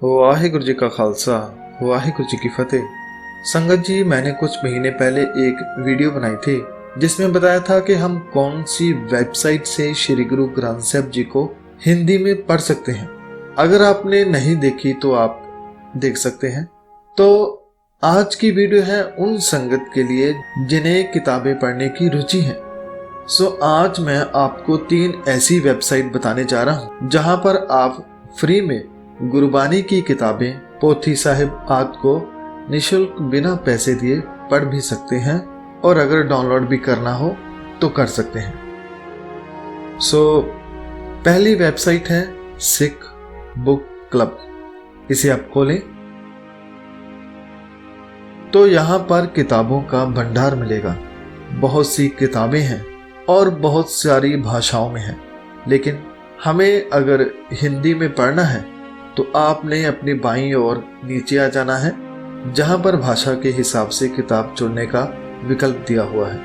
वाहिगुरु जी का खालसा, वाहिगुरु जी की फतेह। संगत जी, मैंने कुछ महीने पहले एक वीडियो बनाई थी जिसमें बताया था कि हम कौन सी वेबसाइट से श्री गुरु ग्रंथ साहिब जी को हिंदी में पढ़ सकते हैं। अगर आपने नहीं देखी तो आप देख सकते हैं। तो आज की वीडियो है उन संगत के लिए जिन्हें किताबें पढ़ने की रुचि है। आज मैं आपको 3 ऐसी वेबसाइट बताने जा रहा हूं जहां पर आप फ्री में गुरबानी की किताबें, पोथी साहिब आदि को निशुल्क बिना पैसे दिए पढ़ भी सकते हैं और अगर डाउनलोड भी करना हो तो कर सकते हैं। पहली वेबसाइट है सिख बुक क्लब। इसे आप खोलें तो यहाँ पर किताबों का भंडार मिलेगा। बहुत सी किताबें हैं और बहुत सारी भाषाओं में हैं, लेकिन हमें अगर हिंदी में पढ़ना है तो आपने अपनी बाईं ओर नीचे आ जाना है जहां पर भाषा के हिसाब से किताब चुनने का विकल्प दिया हुआ है।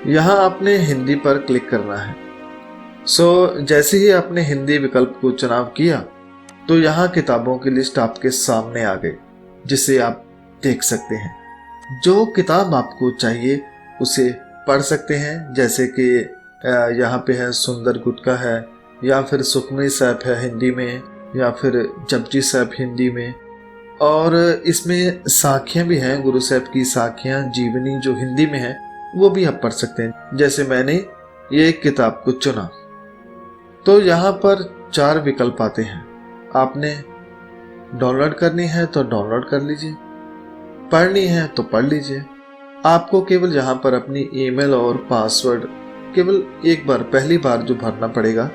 यहाँ आपने हिंदी पर क्लिक करना है। जैसे ही आपने हिंदी विकल्प को चुनाव किया तो यहाँ किताबों की लिस्ट आपके सामने आ गई जिसे आप देख सकते हैं। जो किताब आपको चाहिए उसे पढ़ सकते हैं, जैसे कि यहाँ पे है सुंदर गुटका है, या फिर सुखमनी साहब है हिंदी में, या फिर जपजी साहब हिंदी में, और इसमें साखियाँ भी हैं, गुरु साहब की साखियाँ जीवनी जो हिंदी में है वो भी आप पढ़ सकते हैं। जैसे मैंने ये किताब को चुना तो यहाँ पर 4 विकल्प आते हैं। आपने डाउनलोड करनी है तो डाउनलोड कर लीजिए, पढ़नी है तो पढ़ लीजिए। आपको केवल यहाँ पर अपनी ईमेल और पासवर्ड केवल एक बार, पहली बार जो भरना पड़ेगा,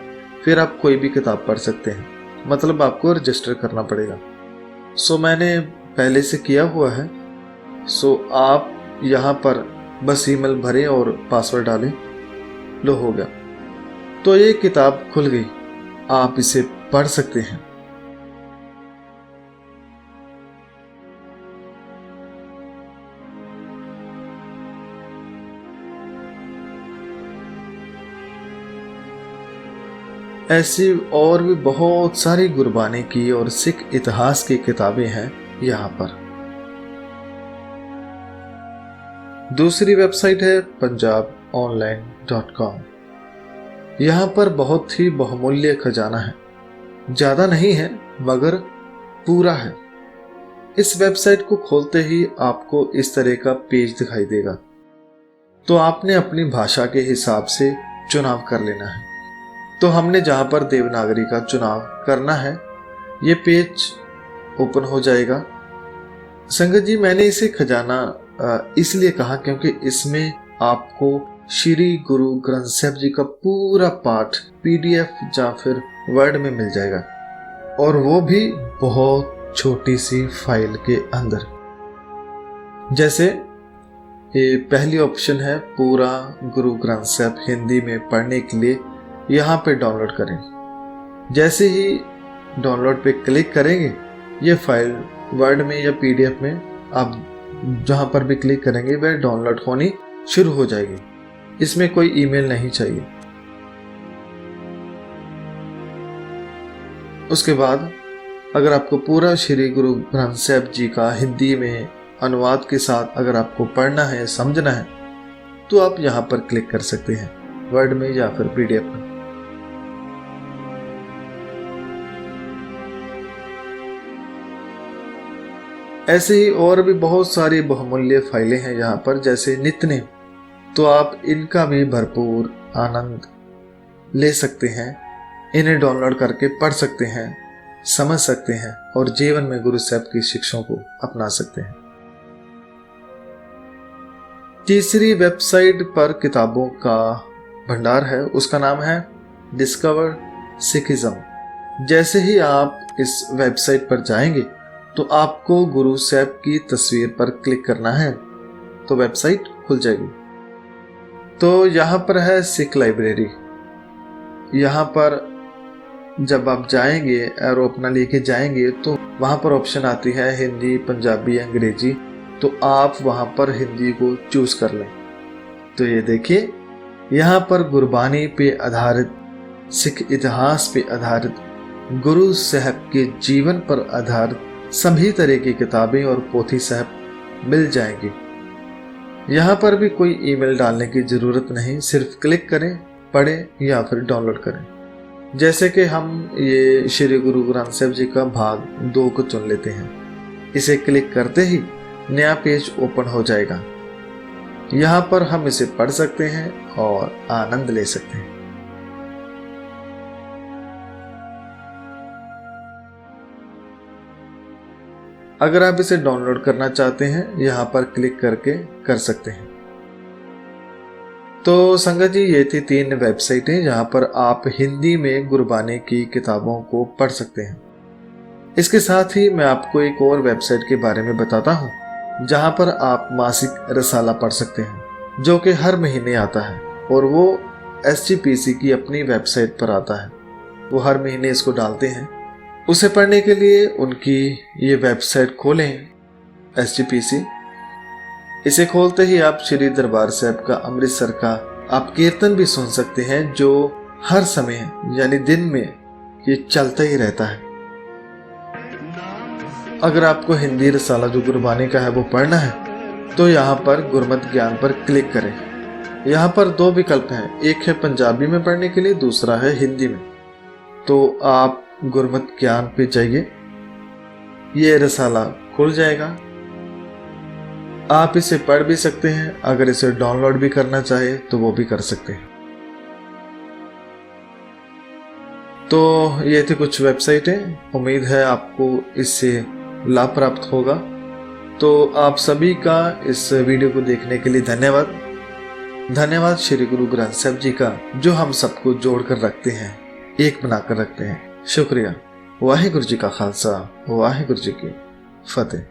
फिर आप कोई भी किताब पढ़ सकते हैं। मतलब आपको रजिस्टर करना पड़ेगा। मैंने पहले से किया हुआ है। आप यहाँ पर बस ईमेल भरें और पासवर्ड डालें, लो हो गया। तो ये किताब खुल गई, आप इसे पढ़ सकते हैं। ऐसी और भी बहुत सारी गुरबानी की और सिख इतिहास की किताबें हैं यहाँ पर। दूसरी वेबसाइट है punjabaonline.com। यहाँ पर बहुत ही बहुमूल्य खजाना है, ज्यादा नहीं है मगर पूरा है। इस वेबसाइट को खोलते ही आपको इस तरह का पेज दिखाई देगा, तो आपने अपनी भाषा के हिसाब से चुनाव कर लेना है। तो हमने जहां पर देवनागरी का चुनाव करना है, ये पेज ओपन हो जाएगा। संगत जी, मैंने इसे खजाना इसलिए कहा क्योंकि इसमें आपको श्री गुरु ग्रंथ साहिब जी का पूरा पाठ PDF या फिर वर्ड में मिल जाएगा, और वो भी बहुत छोटी सी फाइल के अंदर। जैसे ये पहली ऑप्शन है पूरा गुरु ग्रंथ साहिब हिंदी में पढ़ने के लिए, यहाँ पे डाउनलोड करें। जैसे ही डाउनलोड पे क्लिक करेंगे, ये फाइल वर्ड में या PDF में आप जहाँ पर भी क्लिक करेंगे वह डाउनलोड होनी शुरू हो जाएगी। इसमें कोई ईमेल नहीं चाहिए। उसके बाद अगर आपको पूरा श्री गुरु ग्रंथ साहिब जी का हिंदी में अनुवाद के साथ अगर आपको पढ़ना है, समझना है, तो आप यहाँ पर क्लिक कर सकते हैं, वर्ड में या फिर PDF में। ऐसे ही और भी बहुत सारी बहुमूल्य फाइलें हैं यहाँ पर, जैसे नित्य, तो आप इनका भी भरपूर आनंद ले सकते हैं। इन्हें डाउनलोड करके पढ़ सकते हैं, समझ सकते हैं और जीवन में गुरु साहब की शिक्षाओं को अपना सकते हैं। तीसरी वेबसाइट पर किताबों का भंडार है, उसका नाम है डिस्कवर सिखिज्म। जैसे ही आप इस वेबसाइट पर जाएंगे तो आपको गुरु साहब की तस्वीर पर क्लिक करना है, तो वेबसाइट खुल जाएगी। तो यहाँ पर है सिख लाइब्रेरी। यहाँ पर जब आप जाएंगे और अपना लेके जाएंगे तो वहाँ पर ऑप्शन आती है हिंदी, पंजाबी, अंग्रेजी। तो आप वहाँ पर हिंदी को चूज कर लें। तो ये देखिए, यहाँ पर गुरबानी पे आधारित, सिख इतिहास पे आधारित गुरु साहब के जीवन पर आधारित सभी तरह की किताबें और पोथी साहब मिल जाएंगी। यहाँ पर भी कोई ईमेल डालने की जरूरत नहीं, सिर्फ क्लिक करें, पढ़ें या फिर डाउनलोड करें। जैसे कि हम ये श्री गुरु ग्रंथ साहब जी का भाग 2 को चुन लेते हैं। इसे क्लिक करते ही नया पेज ओपन हो जाएगा। यहाँ पर हम इसे पढ़ सकते हैं और आनंद ले सकते हैं। अगर आप इसे डाउनलोड करना चाहते हैं, यहाँ पर क्लिक करके कर सकते हैं। तो संगत जी, ये थी 3 वेबसाइटें जहाँ पर आप हिंदी में गुरबानी की किताबों को पढ़ सकते हैं। इसके साथ ही मैं आपको एक और वेबसाइट के बारे में बताता हूँ जहाँ पर आप मासिक रसाला पढ़ सकते हैं, जो कि हर महीने आता है और वो SGPC की अपनी वेबसाइट पर आता है। वो हर महीने इसको डालते हैं। उसे पढ़ने के लिए उनकी ये वेबसाइट खोलें, SGPC। इसे खोलते ही आप श्री दरबार साहब का अमृतसर का आप कीर्तन भी सुन सकते हैं, जो हर समय यानी दिन में ये चलता ही रहता है। अगर आपको हिंदी रसाला जो गुरबानी का है वो पढ़ना है तो यहाँ पर गुरमत ज्ञान पर क्लिक करें। यहाँ पर 2 विकल्प हैं, एक है पंजाबी में पढ़ने के लिए, दूसरा है हिंदी में। तो आप गुरमत ज्ञान पे जाइए, ये रसाला खुल जाएगा। आप इसे पढ़ भी सकते हैं, अगर इसे डाउनलोड भी करना चाहे तो वो भी कर सकते हैं। तो ये थी कुछ वेबसाइटें। उम्मीद है आपको इससे लाभ प्राप्त होगा। तो आप सभी का इस वीडियो को देखने के लिए धन्यवाद। धन्यवाद श्री गुरु ग्रंथ साहब जी का, जो हम सबको जोड़ कर रखते हैं, एक बनाकर रखते हैं। शुक्रिया। वाहिगुरु जी का खालसा, वाहिगुरु जी की फतेह।